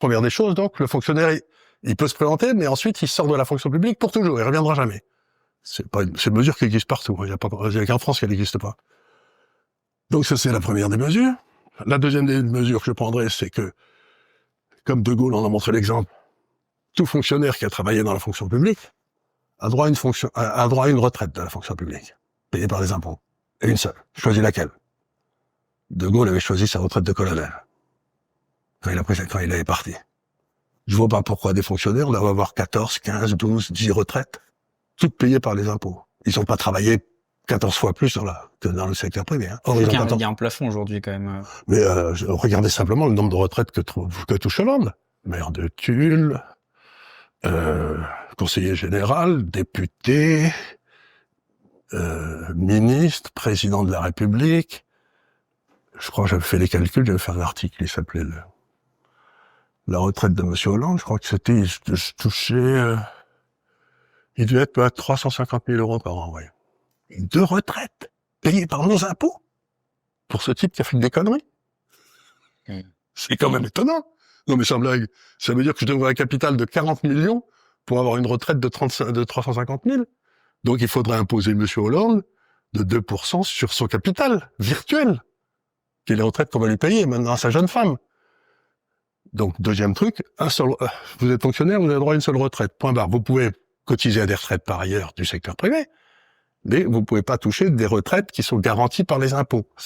Première des choses, donc, le fonctionnaire, il peut se présenter, mais ensuite, il sort de la fonction publique pour toujours, il reviendra jamais. C'est une mesure qui existe partout. Il n'y a qu'en France qu'elle n'existe pas. Donc ça, c'est la première des mesures. La deuxième des mesures que je prendrais, c'est que, comme De Gaulle en a montré l'exemple, tout fonctionnaire qui a travaillé dans la fonction publique a droit à une retraite de la fonction publique, payée par les impôts. Et une seule. Choisis laquelle. De Gaulle avait choisi sa retraite de colonel. Quand il est parti. Je vois pas pourquoi des fonctionnaires doivent avoir 14, 15, 12, 10 retraites, toutes payées par les impôts. Ils n'ont pas travaillé 14 fois plus que dans le secteur privé. Hein. Or, il y a un plafond aujourd'hui quand même. Mais regardez simplement le nombre de retraites que touche Hollande. Maire de Tulle, conseiller général, député, ministre, président de la République. Je crois que j'avais fait les calculs, j'avais fait un article, il s'appelait la retraite de Monsieur Hollande. Je crois que c'était, je touchais, il devait être à 350 000 euros par an, ouais. 2 retraites payées par nos impôts pour ce type qui a fait des conneries. C'est quand même étonnant. Non mais sans blague, ça veut dire que je devrais un capital de 40 millions pour avoir une retraite de 350 000. Donc il faudrait imposer Monsieur Hollande de 2% sur son capital virtuel, qui est les retraites qu'on va lui payer maintenant à sa jeune femme. Donc deuxième truc, vous êtes fonctionnaire, vous avez droit à une seule retraite. Point barre. Vous pouvez cotiser à des retraites par ailleurs du secteur privé, mais vous pouvez pas toucher des retraites qui sont garanties par les impôts.